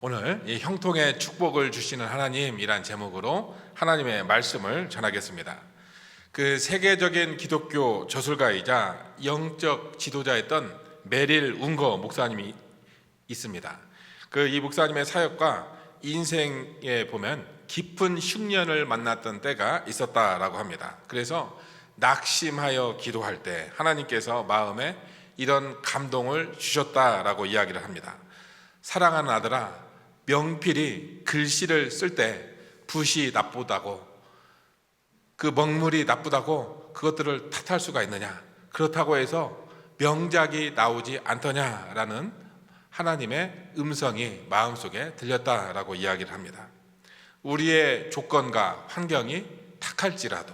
오늘 이 형통의 축복을 주시는 하나님이란 제목으로 하나님의 말씀을 전하겠습니다. 그 세계적인 기독교 저술가이자 영적 지도자였던 메릴 웅거 목사님이 있습니다. 이 목사님의 사역과 인생에 보면 깊은 흉년을 만났던 때가 있었다라고 합니다. 그래서 낙심하여 기도할 때 하나님께서 마음에 이런 감동을 주셨다라고 이야기를 합니다. 사랑하는 아들아, 명필이 글씨를 쓸 때 붓이 나쁘다고, 그 먹물이 나쁘다고 그것들을 탓할 수가 있느냐? 그렇다고 해서 명작이 나오지 않더냐라는 하나님의 음성이 마음속에 들렸다라고 이야기를 합니다. 우리의 조건과 환경이 탁할지라도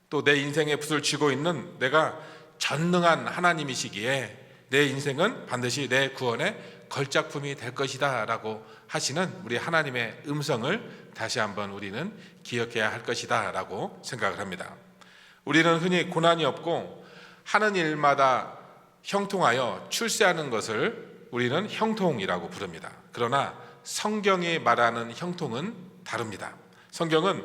또 내 인생에 붓을 쥐고 있는 내가 전능한 하나님이시기에 내 인생은 반드시 내 구원의 걸작품이 될 것이다 라고 하시는 우리 하나님의 음성을 다시 한번 우리는 기억해야 할 것이다 라고 생각을 합니다. 우리는 흔히 고난이 없고 하는 일마다 형통하여 출세하는 것을 우리는 형통이라고 부릅니다. 그러나 성경이 말하는 형통은 다릅니다. 성경은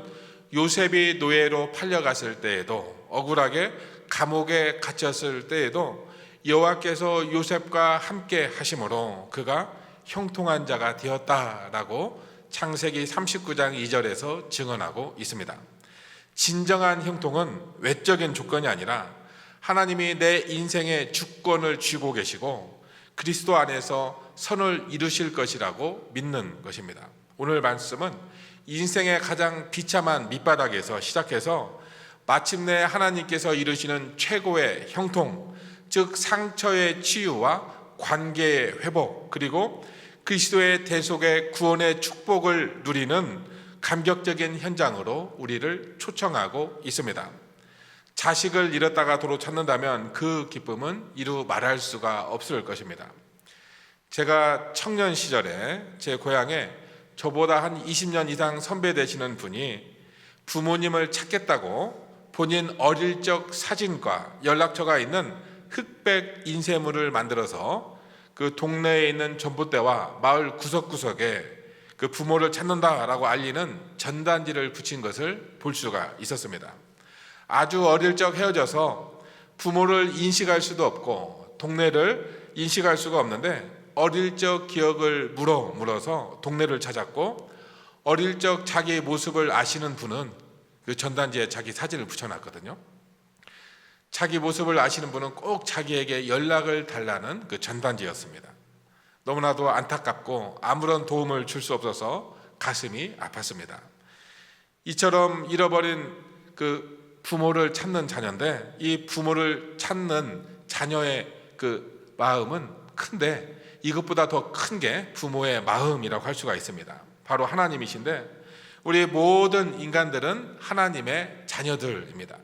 요셉이 노예로 팔려갔을 때에도, 억울하게 감옥에 갇혔을 때에도 여호와께서 요셉과 함께 하심으로 그가 형통한 자가 되었다라고 창세기 39장 2절에서 증언하고 있습니다. 진정한 형통은 외적인 조건이 아니라 하나님이 내 인생의 주권을 쥐고 계시고 그리스도 안에서 선을 이루실 것이라고 믿는 것입니다. 오늘 말씀은 인생의 가장 비참한 밑바닥에서 시작해서 마침내 하나님께서 이루시는 최고의 형통, 즉 상처의 치유와 관계의 회복, 그리고 그리스도의 대속의 구원의 축복을 누리는 감격적인 현장으로 우리를 초청하고 있습니다. 자식을 잃었다가 도로 찾는다면 그 기쁨은 이루 말할 수가 없을 것입니다. 제가 청년 시절에 제 고향에 저보다 한 20년 이상 선배 되시는 분이 부모님을 찾겠다고 본인 어릴 적 사진과 연락처가 있는 흑백 인쇄물을 만들어서 그 동네에 있는 전봇대와 마을 구석구석에 그 부모를 찾는다라고 알리는 전단지를 붙인 것을 볼 수가 있었습니다. 아주 어릴 적 헤어져서 부모를 인식할 수도 없고 동네를 인식할 수가 없는데 어릴 적 기억을 물어서 동네를 찾았고, 어릴 적 자기 모습을 아시는 분은 그 전단지에 자기 사진을 붙여놨거든요. 자기 모습을 아시는 분은 꼭 자기에게 연락을 달라는 그 전단지였습니다. 너무나도 안타깝고 아무런 도움을 줄 수 없어서 가슴이 아팠습니다. 이처럼 잃어버린 그 부모를 찾는 자녀인데, 이 부모를 찾는 자녀의 그 마음은 큰데 이것보다 더 큰 게 부모의 마음이라고 할 수가 있습니다. 바로 하나님이신데, 우리 모든 인간들은 하나님의 자녀들입니다.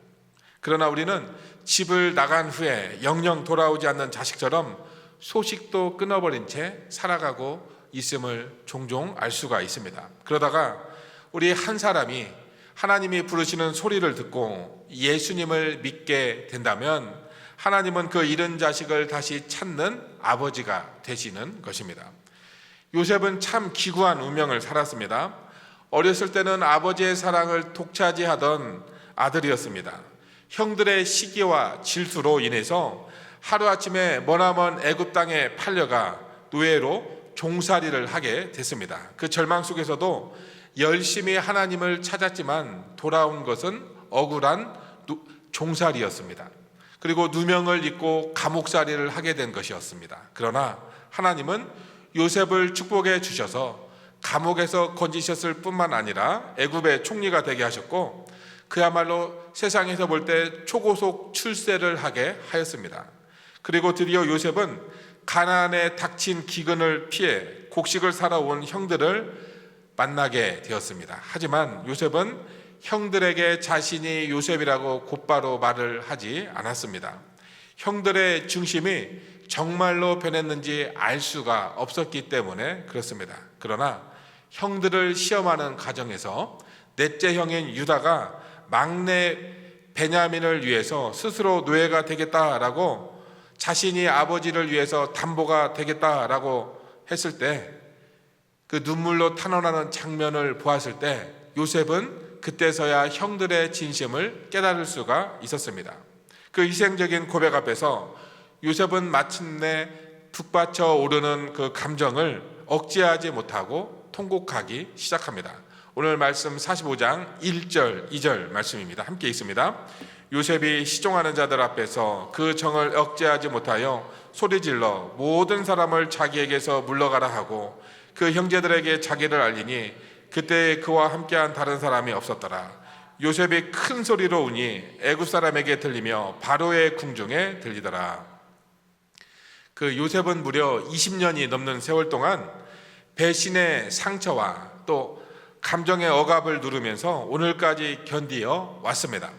그러나 우리는 집을 나간 후에 영영 돌아오지 않는 자식처럼 소식도 끊어버린 채 살아가고 있음을 종종 알 수가 있습니다. 그러다가 우리 한 사람이 하나님이 부르시는 소리를 듣고 예수님을 믿게 된다면 하나님은 그 잃은 자식을 다시 찾는 아버지가 되시는 것입니다. 요셉은 참 기구한 운명을 살았습니다. 어렸을 때는 아버지의 사랑을 독차지하던 아들이었습니다. 형들의 시기와 질투로 인해서 하루아침에 머나먼 애굽 땅에 팔려가 노예로 종살이를 하게 됐습니다. 그 절망 속에서도 열심히 하나님을 찾았지만 돌아온 것은 억울한 종살이였습니다. 그리고 누명을 입고 감옥살이를 하게 된 것이었습니다. 그러나 하나님은 요셉을 축복해 주셔서 감옥에서 건지셨을 뿐만 아니라 애굽의 총리가 되게 하셨고, 그야말로 세상에서 볼 때 초고속 출세를 하게 하였습니다. 그리고 드디어 요셉은 가나안에 닥친 기근을 피해 곡식을 살아온 형들을 만나게 되었습니다. 하지만 요셉은 형들에게 자신이 요셉이라고 곧바로 말을 하지 않았습니다. 형들의 중심이 정말로 변했는지 알 수가 없었기 때문에 그렇습니다. 그러나 형들을 시험하는 과정에서 넷째 형인 유다가 막내 베냐민을 위해서 스스로 노예가 되겠다라고, 자신이 아버지를 위해서 담보가 되겠다라고 했을 때 그 눈물로 탄원하는 장면을 보았을 때 요셉은 그때서야 형들의 진심을 깨달을 수가 있었습니다. 그 희생적인 고백 앞에서 요셉은 마침내 북받쳐 오르는 그 감정을 억제하지 못하고 통곡하기 시작합니다. 오늘 말씀 45장 1절, 2절 말씀입니다. 함께 읽습니다. 요셉이 시종하는 자들 앞에서 그 정을 억제하지 못하여 소리질러 모든 사람을 자기에게서 물러가라 하고 그 형제들에게 자기를 알리니 그때 그와 함께한 다른 사람이 없었더라. 요셉이 큰 소리로 우니 애굽 사람에게 들리며 바로의 궁중에 들리더라. 그 요셉은 무려 20년이 넘는 세월 동안 배신의 상처와 또 감정의 억압을 누르면서 오늘까지 견디어 왔습니다.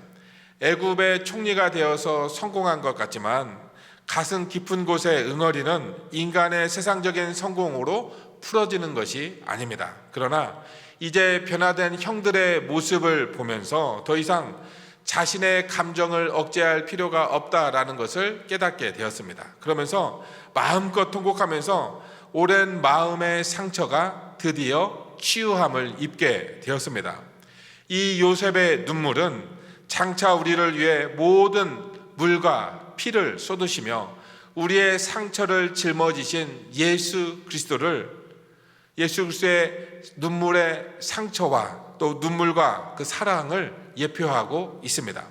애굽의 총리가 되어서 성공한 것 같지만 가슴 깊은 곳에 응어리는 인간의 세상적인 성공으로 풀어지는 것이 아닙니다. 그러나 이제 변화된 형들의 모습을 보면서 더 이상 자신의 감정을 억제할 필요가 없다라는 것을 깨닫게 되었습니다. 그러면서 마음껏 통곡하면서 오랜 마음의 상처가 드디어 치유함을 입게 되었습니다. 이 요셉의 눈물은 장차 우리를 위해 모든 물과 피를 쏟으시며 우리의 상처를 짊어지신 예수 그리스도의 눈물의 상처와 또 눈물과 그 사랑을 예표하고 있습니다.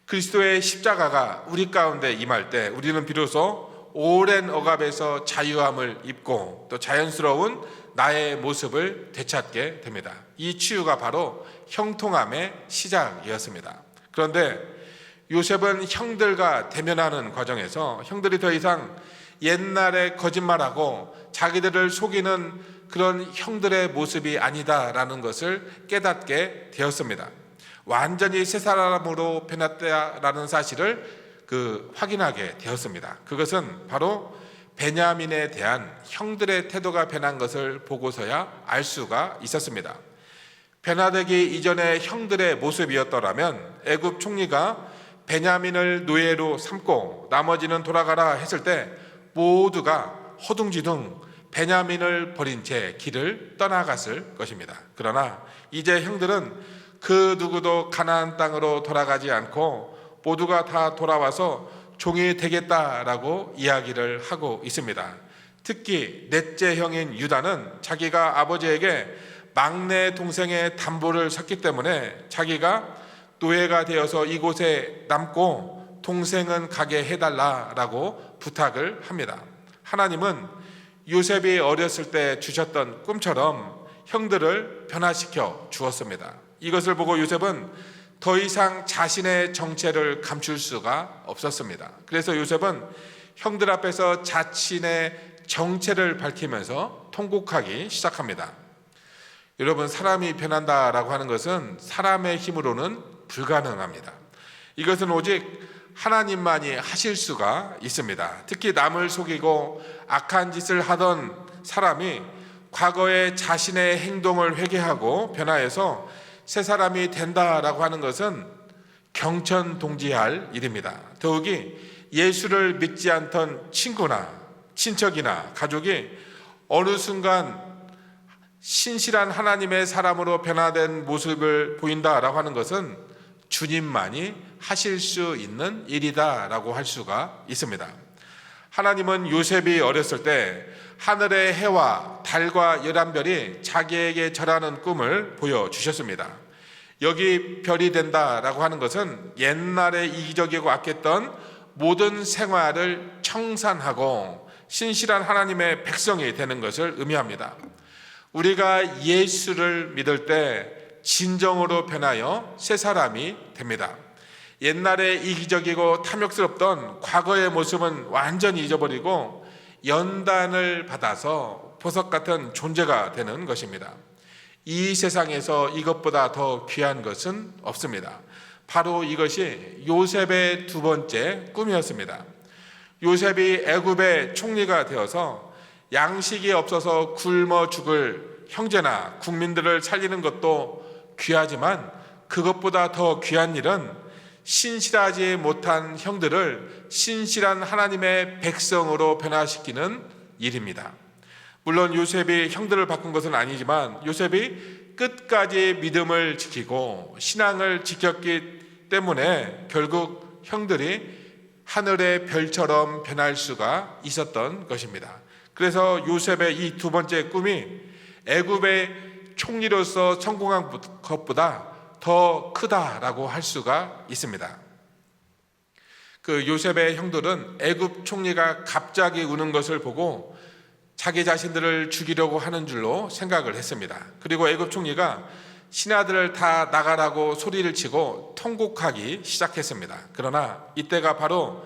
그리스도의 십자가가 우리 가운데 임할 때 우리는 비로소 오랜 억압에서 자유함을 입고 또 자연스러운 나의 모습을 되찾게 됩니다. 이 치유가 바로 형통함의 시작이었습니다. 그런데 요셉은 형들과 대면하는 과정에서 형들이 더 이상 옛날에 거짓말하고 자기들을 속이는 그런 형들의 모습이 아니다라는 것을 깨닫게 되었습니다. 완전히 새 사람으로 변했다라는 사실을 확인하게 되었습니다. 그것은 바로 베냐민에 대한 형들의 태도가 변한 것을 보고서야 알 수가 있었습니다. 변화되기 이전의 형들의 모습이었더라면 애굽 총리가 베냐민을 노예로 삼고 나머지는 돌아가라 했을 때 모두가 허둥지둥 베냐민을 버린 채 길을 떠나갔을 것입니다. 그러나 이제 형들은 그 누구도 가나안 땅으로 돌아가지 않고 모두가 다 돌아와서 종이 되겠다라고 이야기를 하고 있습니다. 특히 넷째 형인 유다는 자기가 아버지에게 막내 동생의 담보를 섰기 때문에 자기가 노예가 되어서 이곳에 남고 동생은 가게 해달라라고 부탁을 합니다. 하나님은 요셉이 어렸을 때 주셨던 꿈처럼 형들을 변화시켜 주었습니다. 이것을 보고 요셉은 더 이상 자신의 정체를 감출 수가 없었습니다. 그래서 요셉은 형들 앞에서 자신의 정체를 밝히면서 통곡하기 시작합니다. 여러분, 사람이 변한다라고 하는 것은 사람의 힘으로는 불가능합니다. 이것은 오직 하나님만이 하실 수가 있습니다. 특히 남을 속이고 악한 짓을 하던 사람이 과거에 자신의 행동을 회개하고 변화해서 새 사람이 된다라고 하는 것은 경천동지할 일입니다. 더욱이 예수를 믿지 않던 친구나 친척이나 가족이 어느 순간 신실한 하나님의 사람으로 변화된 모습을 보인다라고 하는 것은 주님만이 하실 수 있는 일이다라고 할 수가 있습니다. 하나님은 요셉이 어렸을 때 하늘의 해와 달과 11별이 자기에게 절하는 꿈을 보여주셨습니다. 여기 별이 된다라고 하는 것은 옛날에 이기적이고 악했던 모든 생활을 청산하고 신실한 하나님의 백성이 되는 것을 의미합니다. 우리가 예수를 믿을 때 진정으로 변하여 새 사람이 됩니다. 옛날에 이기적이고 탐욕스럽던 과거의 모습은 완전히 잊어버리고 연단을 받아서 보석 같은 존재가 되는 것입니다. 이 세상에서 이것보다 더 귀한 것은 없습니다. 바로 이것이 요셉의 두 번째 꿈이었습니다. 요셉이 애굽의 총리가 되어서 양식이 없어서 굶어 죽을 형제나 국민들을 살리는 것도 귀하지만 그것보다 더 귀한 일은 신실하지 못한 형들을 신실한 하나님의 백성으로 변화시키는 일입니다. 물론 요셉이 형들을 바꾼 것은 아니지만 요셉이 끝까지 믿음을 지키고 신앙을 지켰기 때문에 결국 형들이 하늘의 별처럼 변할 수가 있었던 것입니다. 그래서 요셉의 이 두 번째 꿈이 애굽의 총리로서 성공한 것보다 더 크다라고 할 수가 있습니다. 그 요셉의 형들은 애굽 총리가 갑자기 우는 것을 보고 자기 자신들을 죽이려고 하는 줄로 생각을 했습니다. 그리고 애굽 총리가 신하들을 다 나가라고 소리를 치고 통곡하기 시작했습니다. 그러나 이때가 바로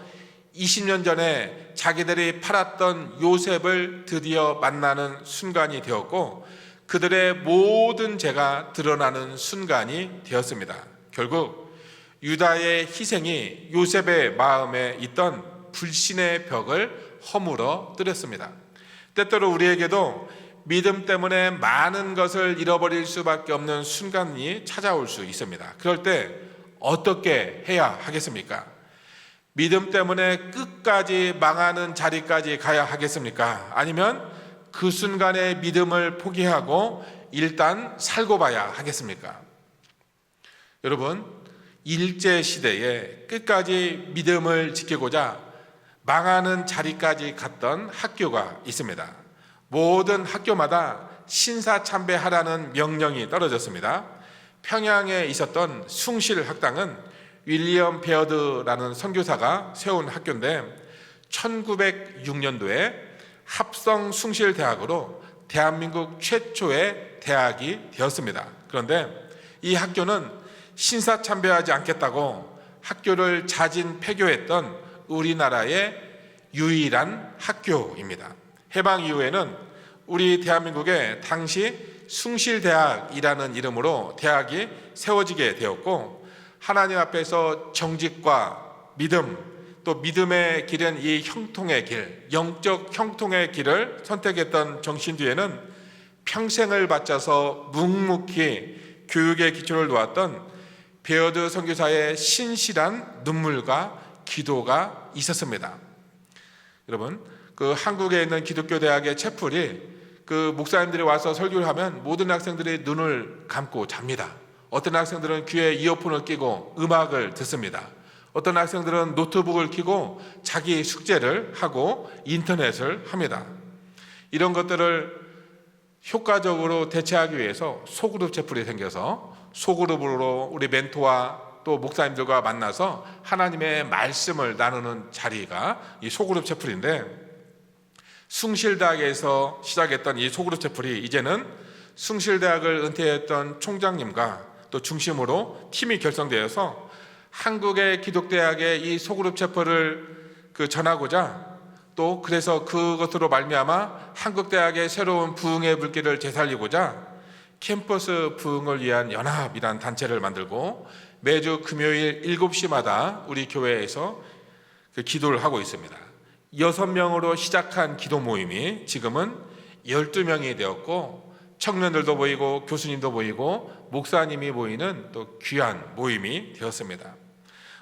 20년 전에 자기들이 팔았던 요셉을 드디어 만나는 순간이 되었고 그들의 모든 죄가 드러나는 순간이 되었습니다. 결국 유다의 희생이 요셉의 마음에 있던 불신의 벽을 허물어 뜨렸습니다. 때때로 우리에게도 믿음 때문에 많은 것을 잃어버릴 수밖에 없는 순간이 찾아올 수 있습니다. 그럴 때 어떻게 해야 하겠습니까? 믿음 때문에 끝까지 망하는 자리까지 가야 하겠습니까? 아니면 그 순간에 믿음을 포기하고 일단 살고 봐야 하겠습니까? 여러분, 일제시대에 끝까지 믿음을 지키고자 망하는 자리까지 갔던 학교가 있습니다. 모든 학교마다 신사참배하라는 명령이 떨어졌습니다. 평양에 있었던 숭실학당은 윌리엄 베어드라는 선교사가 세운 학교인데 1906년도에 합성 숭실대학으로 대한민국 최초의 대학이 되었습니다. 그런데 이 학교는 신사참배하지 않겠다고 학교를 자진 폐교했던 우리나라의 유일한 학교입니다. 해방 이후에는 우리 대한민국에 당시 숭실대학이라는 이름으로 대학이 세워지게 되었고 하나님 앞에서 정직과 믿음 또 믿음의 길은 이 형통의 길, 영적 형통의 길을 선택했던 정신뒤에는 평생을 바쳐서 묵묵히 교육의 기초를 놓았던 베어드 선교사의 신실한 눈물과 기도가 있었습니다. 여러분, 그 한국에 있는 기독교 대학의 채플이 그 목사님들이 와서 설교를 하면 모든 학생들이 눈을 감고 잡니다. 어떤 학생들은 귀에 이어폰을 끼고 음악을 듣습니다. 어떤 학생들은 노트북을 켜고 자기 숙제를 하고 인터넷을 합니다. 이런 것들을 효과적으로 대체하기 위해서 소그룹 채플이 생겨서 소그룹으로 우리 멘토와 또 목사님들과 만나서 하나님의 말씀을 나누는 자리가 이 소그룹 채플인데 숭실대학에서 시작했던 이 소그룹 채플이 이제는 숭실대학을 은퇴했던 총장님과 또 중심으로 팀이 결성되어서 한국의 기독대학의 이 소그룹 채플을 전하고자 또 그래서 그것으로 말미암아 한국대학의 새로운 부흥의 불길을 되살리고자 캠퍼스 부흥을 위한 연합이라는 단체를 만들고 매주 금요일 7시마다 우리 교회에서 기도를 하고 있습니다. 6명으로 시작한 기도 모임이 지금은 12명이 되었고 청년들도 보이고 교수님도 보이고 목사님이 보이는 또 귀한 모임이 되었습니다.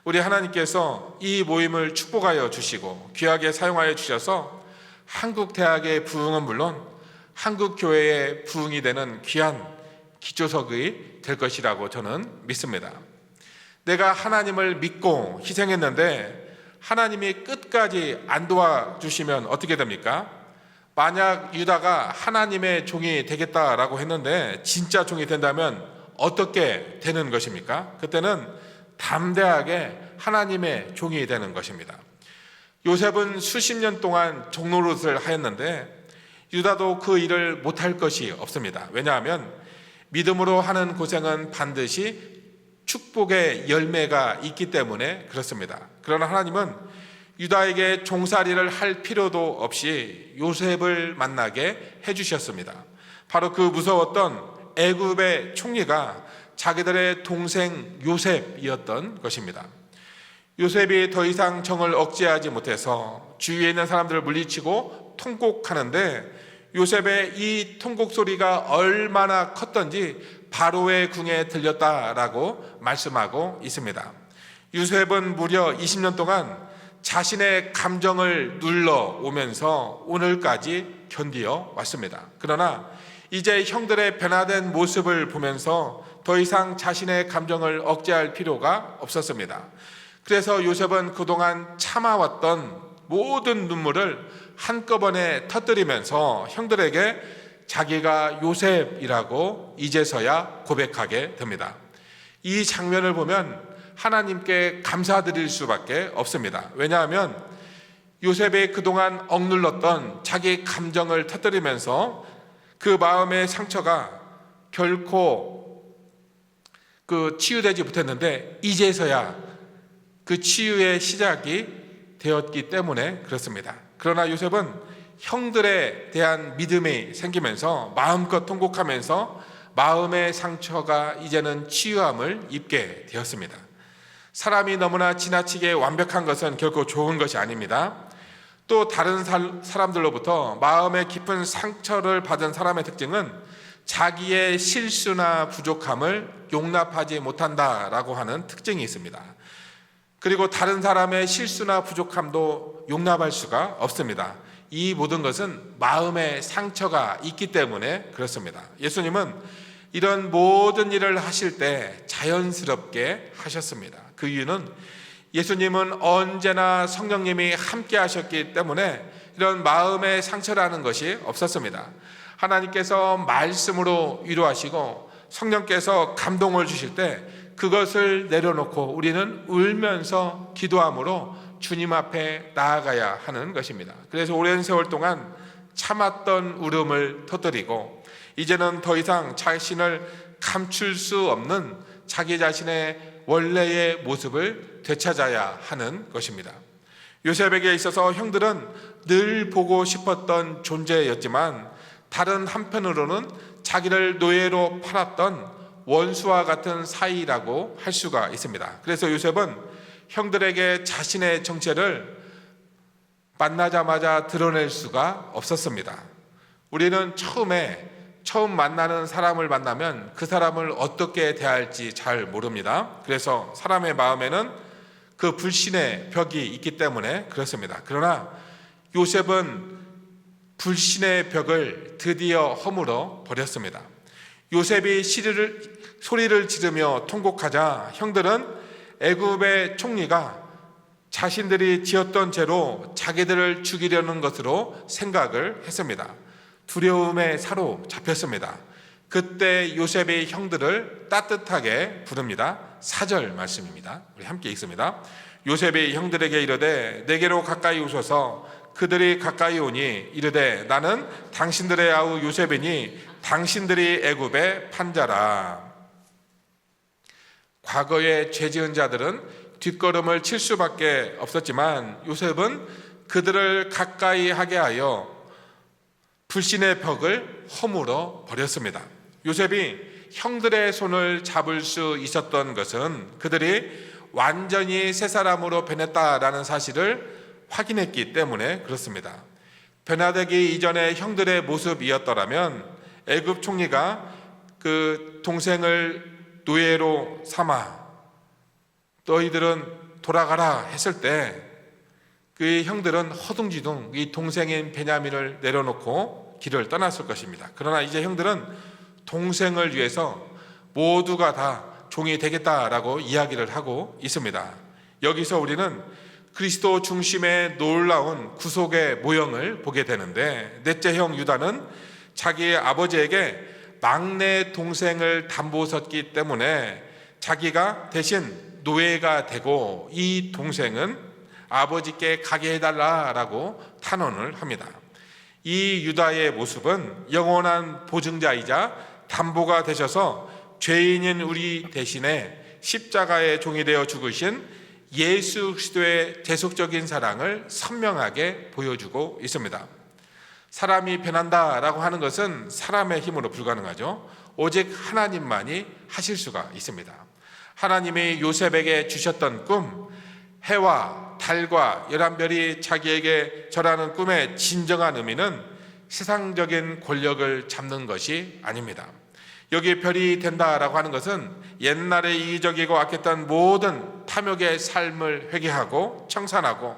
우리 하나님께서 이 모임을 축복하여 주시고 귀하게 사용하여 주셔서 한국 대학의 부흥은 물론 한국 교회의 부흥이 되는 귀한 기초석이 될 것이라고 저는 믿습니다. 내가 하나님을 믿고 희생했는데 하나님이 끝까지 안 도와주시면 어떻게 됩니까? 만약 유다가 하나님의 종이 되겠다라고 했는데 진짜 종이 된다면 어떻게 되는 것입니까? 그때는 담대하게 하나님의 종이 되는 것입니다. 요셉은 수십 년 동안 종노릇을 하였는데 유다도 그 일을 못할 것이 없습니다. 왜냐하면 믿음으로 하는 고생은 반드시 축복의 열매가 있기 때문에 그렇습니다. 그러나 하나님은 유다에게 종살이를 할 필요도 없이 요셉을 만나게 해주셨습니다. 바로 그 무서웠던 애굽의 총리가 자기들의 동생 요셉이었던 것입니다. 요셉이 더 이상 정을 억제하지 못해서 주위에 있는 사람들을 물리치고 통곡하는데 요셉의 이 통곡 소리가 얼마나 컸던지 바로의 궁에 들렸다라고 말씀하고 있습니다. 요셉은 무려 20년 동안 자신의 감정을 눌러오면서 오늘까지 견디어 왔습니다. 그러나 이제 형들의 변화된 모습을 보면서 더 이상 자신의 감정을 억제할 필요가 없었습니다. 그래서 요셉은 그동안 참아왔던 모든 눈물을 한꺼번에 터뜨리면서 형들에게 자기가 요셉이라고 이제서야 고백하게 됩니다. 이 장면을 보면 하나님께 감사드릴 수밖에 없습니다. 왜냐하면 요셉이 그동안 억눌렀던 자기 감정을 터뜨리면서 그 마음의 상처가 결코 치유되지 못했는데 이제서야 그 치유의 시작이 되었기 때문에 그렇습니다. 그러나 요셉은 형들에 대한 믿음이 생기면서 마음껏 통곡하면서 마음의 상처가 이제는 치유함을 입게 되었습니다. 사람이 너무나 지나치게 완벽한 것은 결코 좋은 것이 아닙니다. 또 다른 사람들로부터 마음의 깊은 상처를 받은 사람의 특징은 자기의 실수나 부족함을 용납하지 못한다라고 하는 특징이 있습니다. 그리고 다른 사람의 실수나 부족함도 용납할 수가 없습니다. 이 모든 것은 마음의 상처가 있기 때문에 그렇습니다. 예수님은 이런 모든 일을 하실 때 자연스럽게 하셨습니다. 그 이유는 예수님은 언제나 성령님이 함께 하셨기 때문에 이런 마음의 상처라는 것이 없었습니다. 하나님께서 말씀으로 위로하시고 성령께서 감동을 주실 때 그것을 내려놓고 우리는 울면서 기도함으로 주님 앞에 나아가야 하는 것입니다. 그래서 오랜 세월 동안 참았던 울음을 터뜨리고 이제는 더 이상 자신을 감출 수 없는 자기 자신의 원래의 모습을 되찾아야 하는 것입니다. 요셉에게 있어서 형들은 늘 보고 싶었던 존재였지만 다른 한편으로는 자기를 노예로 팔았던 원수와 같은 사이라고 할 수가 있습니다. 그래서 요셉은 형들에게 자신의 정체를 만나자마자 드러낼 수가 없었습니다. 우리는 처음 만나는 사람을 만나면 그 사람을 어떻게 대할지 잘 모릅니다. 그래서 사람의 마음에는 그 불신의 벽이 있기 때문에 그렇습니다. 그러나 요셉은 불신의 벽을 드디어 허물어 버렸습니다. 요셉이 소리를 지르며 통곡하자 형들은 애굽의 총리가 자신들이 지었던 죄로 자기들을 죽이려는 것으로 생각을 했습니다. 두려움에 사로잡혔습니다. 그때 요셉이 형들을 따뜻하게 부릅니다. 4절 말씀입니다. 우리 함께 읽습니다. 요셉이 형들에게 이르되 내게로 가까이 오소서. 그들이 가까이 오니 이르되 나는 당신들의 아우 요셉이니 당신들이 애굽의 판자라. 과거의 죄 지은 자들은 뒷걸음을 칠 수밖에 없었지만 요셉은 그들을 가까이 하게 하여 불신의 벽을 허물어 버렸습니다. 요셉이 형들의 손을 잡을 수 있었던 것은 그들이 완전히 새 사람으로 변했다라는 사실을 확인했기 때문에 그렇습니다. 변화되기 이전의 형들의 모습이었더라면 애굽 총리가 그 동생을 노예로 삼아 너희들은 돌아가라 했을 때 그 형들은 허둥지둥 이 동생인 베냐민을 내려놓고 길을 떠났을 것입니다. 그러나 이제 형들은 동생을 위해서 모두가 다 종이 되겠다라고 이야기를 하고 있습니다. 여기서 우리는 그리스도 중심의 놀라운 구속의 모형을 보게 되는데 넷째 형 유다는 자기의 아버지에게 막내 동생을 담보 섰기 때문에 자기가 대신 노예가 되고 이 동생은 아버지께 가게 해달라라고 탄원을 합니다. 이 유다의 모습은 영원한 보증자이자 담보가 되셔서 죄인인 우리 대신에 십자가의 종이 되어 죽으신 예수 그리스도의 대속적인 사랑을 선명하게 보여주고 있습니다. 사람이 변한다라고 하는 것은 사람의 힘으로 불가능하죠. 오직 하나님만이 하실 수가 있습니다. 하나님이 요셉에게 주셨던 꿈, 해와 달과 11별이 자기에게 절하는 꿈의 진정한 의미는 세상적인 권력을 잡는 것이 아닙니다. 여기 별이 된다라고 하는 것은 옛날에 이기적이고 악했던 모든 탐욕의 삶을 회개하고 청산하고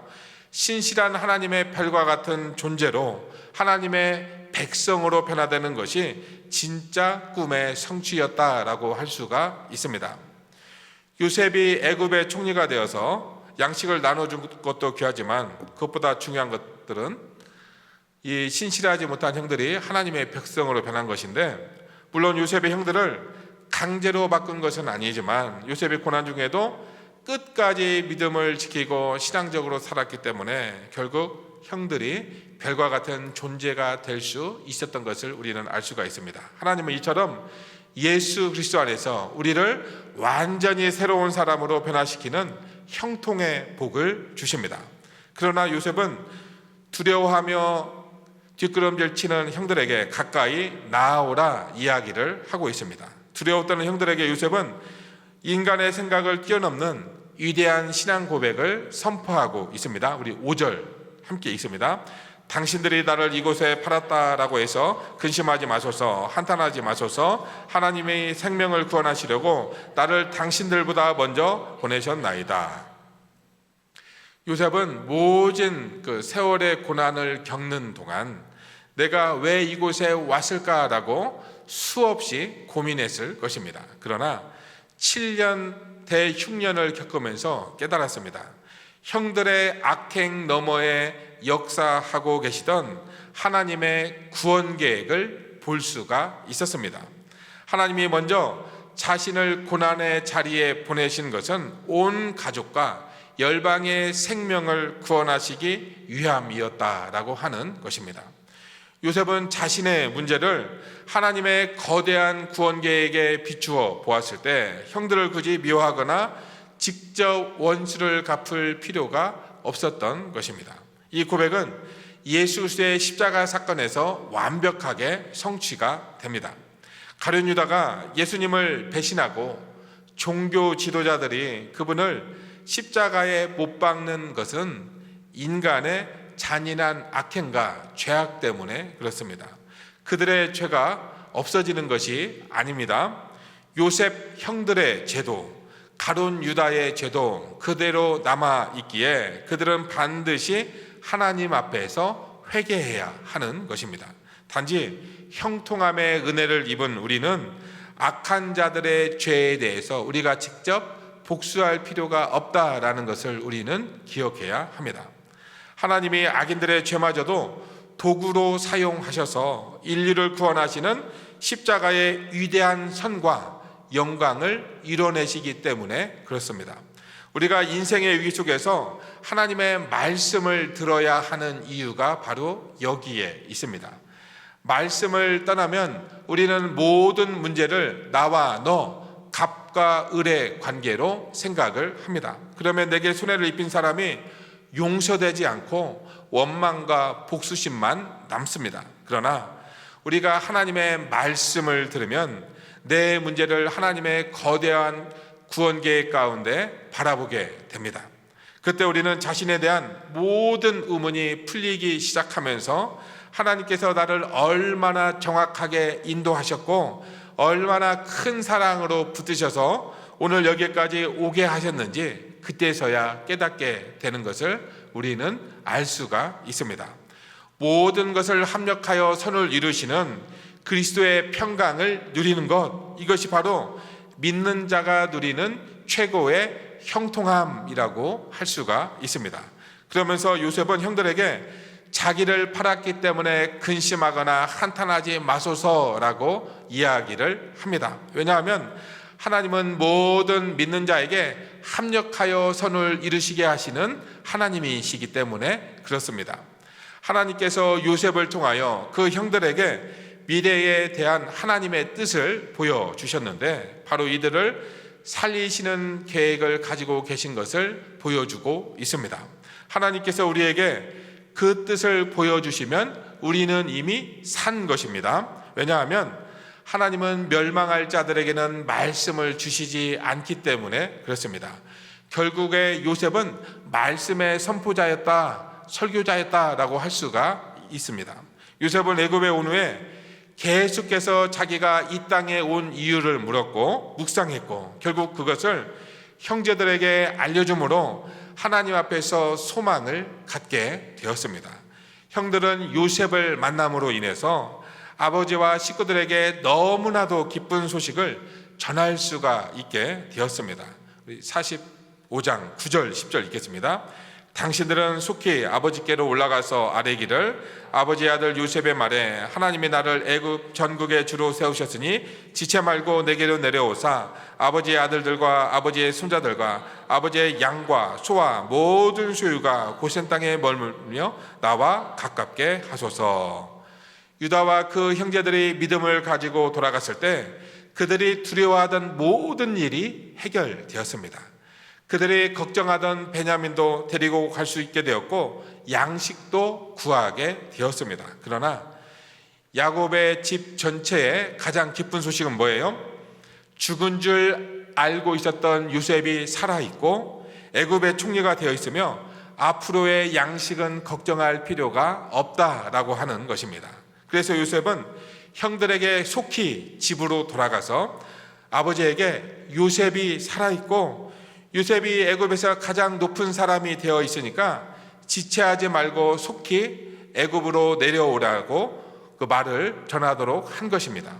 신실한 하나님의 별과 같은 존재로 하나님의 백성으로 변화되는 것이 진짜 꿈의 성취였다라고 할 수가 있습니다. 요셉이 애굽의 총리가 되어서 양식을 나눠준 것도 귀하지만 그것보다 중요한 것들은 이 신실하지 못한 형들이 하나님의 백성으로 변한 것인데, 물론 요셉의 형들을 강제로 바꾼 것은 아니지만 요셉의 고난 중에도 끝까지 믿음을 지키고 신앙적으로 살았기 때문에 결국 형들이 별과 같은 존재가 될 수 있었던 것을 우리는 알 수가 있습니다. 하나님은 이처럼 예수 그리스도 안에서 우리를 완전히 새로운 사람으로 변화시키는 형통의 복을 주십니다. 그러나 요셉은 두려워하며 뒷걸음질 치는 형들에게 가까이 나아오라 이야기를 하고 있습니다. 두려웠다는 형들에게 요셉은 인간의 생각을 뛰어넘는 위대한 신앙 고백을 선포하고 있습니다. 우리 5절 함께 읽습니다. 당신들이 나를 이곳에 팔았다라고 해서 근심하지 마소서, 한탄하지 마소서. 하나님의 생명을 구원하시려고 나를 당신들보다 먼저 보내셨나이다. 요셉은 모든 그 세월의 고난을 겪는 동안 내가 왜 이곳에 왔을까라고 수없이 고민했을 것입니다. 그러나 7년 대흉년을 겪으면서 깨달았습니다. 형들의 악행 너머에 역사하고 계시던 하나님의 구원 계획을 볼 수가 있었습니다. 하나님이 먼저 자신을 고난의 자리에 보내신 것은 온 가족과 열방의 생명을 구원하시기 위함이었다라고 하는 것입니다. 요셉은 자신의 문제를 하나님의 거대한 구원 계획에 비추어 보았을 때 형들을 굳이 미워하거나 직접 원수를 갚을 필요가 없었던 것입니다. 이 고백은 예수 그리스도의 십자가 사건에서 완벽하게 성취가 됩니다. 가룟 유다가 예수님을 배신하고 종교 지도자들이 그분을 십자가에 못 박는 것은 인간의 잔인한 악행과 죄악 때문에 그렇습니다. 그들의 죄가 없어지는 것이 아닙니다. 요셉 형들의 죄도, 가룟 유다의 죄도 그대로 남아있기에 그들은 반드시 하나님 앞에서 회개해야 하는 것입니다. 단지 형통함의 은혜를 입은 우리는 악한 자들의 죄에 대해서 우리가 직접 복수할 필요가 없다라는 것을 우리는 기억해야 합니다. 하나님이 악인들의 죄마저도 도구로 사용하셔서 인류를 구원하시는 십자가의 위대한 선과 영광을 이뤄내시기 때문에 그렇습니다. 우리가 인생의 위기 속에서 하나님의 말씀을 들어야 하는 이유가 바로 여기에 있습니다. 말씀을 떠나면 우리는 모든 문제를 나와 너, 갑과 을의 관계로 생각을 합니다. 그러면 내게 손해를 입힌 사람이 용서되지 않고 원망과 복수심만 남습니다. 그러나 우리가 하나님의 말씀을 들으면 내 문제를 하나님의 거대한 구원 계획 가운데 바라보게 됩니다. 그때 우리는 자신에 대한 모든 의문이 풀리기 시작하면서 하나님께서 나를 얼마나 정확하게 인도하셨고 얼마나 큰 사랑으로 붙드셔서 오늘 여기까지 오게 하셨는지 그때서야 깨닫게 되는 것을 우리는 알 수가 있습니다. 모든 것을 합력하여 선을 이루시는 그리스도의 평강을 누리는 것, 이것이 바로 믿는 자가 누리는 최고의 형통함이라고 할 수가 있습니다. 그러면서 요셉은 형들에게 자기를 팔았기 때문에 근심하거나 한탄하지 마소서라고 이야기를 합니다. 왜냐하면 하나님은 모든 믿는 자에게 합력하여 선을 이루시게 하시는 하나님이시기 때문에 그렇습니다. 하나님께서 요셉을 통하여 그 형들에게 미래에 대한 하나님의 뜻을 보여주셨는데 바로 이들을 살리시는 계획을 가지고 계신 것을 보여주고 있습니다. 하나님께서 우리에게 그 뜻을 보여주시면 우리는 이미 산 것입니다. 왜냐하면 하나님은 멸망할 자들에게는 말씀을 주시지 않기 때문에 그렇습니다. 결국에 요셉은 말씀의 선포자였다, 설교자였다라고 할 수가 있습니다. 요셉은 애굽에 온 후에 계속해서 자기가 이 땅에 온 이유를 물었고 묵상했고 결국 그것을 형제들에게 알려줌으로 하나님 앞에서 소망을 갖게 되었습니다. 형들은 요셉을 만남으로 인해서 아버지와 식구들에게 너무나도 기쁜 소식을 전할 수가 있게 되었습니다. 45장 9절 10절 읽겠습니다. 당신들은 속히 아버지께로 올라가서 아뢰기를 아버지의 아들 요셉의 말에 하나님이 나를 애굽 전국의 주로 세우셨으니 지체 말고 내게로 내려오사 아버지의 아들들과 아버지의 손자들과 아버지의 양과 소와 모든 소유가 고센 땅에 머물며 나와 가깝게 하소서. 유다와 그 형제들이 믿음을 가지고 돌아갔을 때 그들이 두려워하던 모든 일이 해결되었습니다. 그들이 걱정하던 베냐민도 데리고 갈 수 있게 되었고 양식도 구하게 되었습니다. 그러나 야곱의 집 전체의 가장 기쁜 소식은 뭐예요? 죽은 줄 알고 있었던 요셉이 살아있고 애굽의 총리가 되어 있으며 앞으로의 양식은 걱정할 필요가 없다라고 하는 것입니다. 그래서 요셉은 형들에게 속히 집으로 돌아가서 아버지에게 요셉이 살아있고 요셉이 애굽에서 가장 높은 사람이 되어 있으니까 지체하지 말고 속히 애굽으로 내려오라고 그 말을 전하도록 한 것입니다.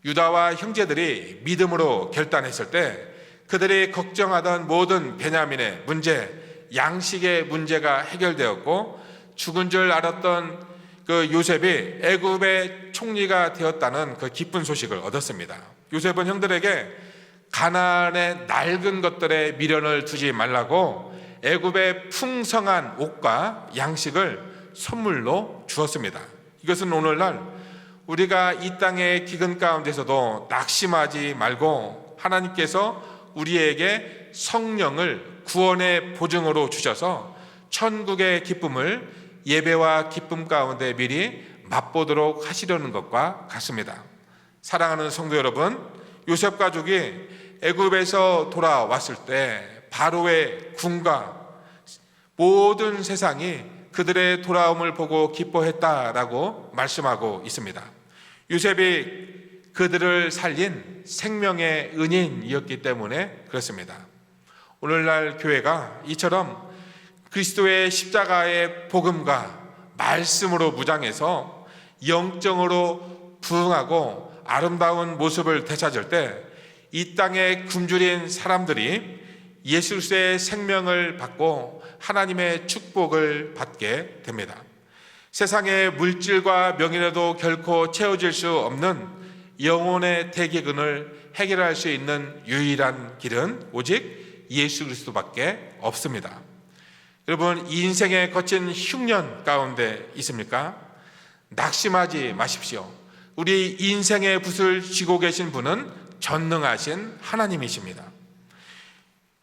유다와 형제들이 믿음으로 결단했을 때 그들이 걱정하던 모든 베냐민의 문제, 양식의 문제가 해결되었고 죽은 줄 알았던 그 요셉이 애굽의 총리가 되었다는 그 기쁜 소식을 얻었습니다. 요셉은 형들에게 가나안의 낡은 것들에 미련을 두지 말라고 애굽의 풍성한 옷과 양식을 선물로 주었습니다. 이것은 오늘날 우리가 이 땅의 기근 가운데서도 낙심하지 말고 하나님께서 우리에게 성령을 구원의 보증으로 주셔서 천국의 기쁨을 예배와 기쁨 가운데 미리 맛보도록 하시려는 것과 같습니다. 사랑하는 성도 여러분, 요셉 가족이 애굽에서 돌아왔을 때 바로의 군과 모든 세상이 그들의 돌아옴을 보고 기뻐했다라고 말씀하고 있습니다. 요셉이 그들을 살린 생명의 은인이었기 때문에 그렇습니다. 오늘날 교회가 이처럼 그리스도의 십자가의 복음과 말씀으로 무장해서 영적으로 부흥하고 아름다운 모습을 되찾을 때 이 땅에 굶주린 사람들이 예수 그리스도의 생명을 받고 하나님의 축복을 받게 됩니다. 세상의 물질과 명예로도 결코 채워질 수 없는 영혼의 대기근을 해결할 수 있는 유일한 길은 오직 예수 그리스도밖에 없습니다. 여러분, 이 인생의 거친 흉년 가운데 있습니까? 낙심하지 마십시오. 우리 인생의 붓을 쥐고 계신 분은 전능하신 하나님이십니다.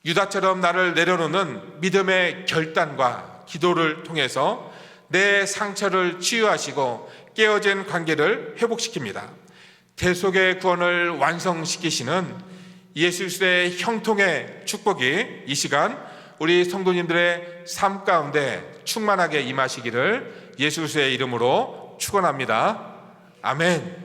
유다처럼 나를 내려놓는 믿음의 결단과 기도를 통해서 내 상처를 치유하시고 깨어진 관계를 회복시킵니다. 대속의 구원을 완성시키시는 예수 그리스도의 형통의 축복이 이 시간 우리 성도님들의 삶 가운데 충만하게 임하시기를 예수 그리스도의 이름으로 축원합니다. 아멘.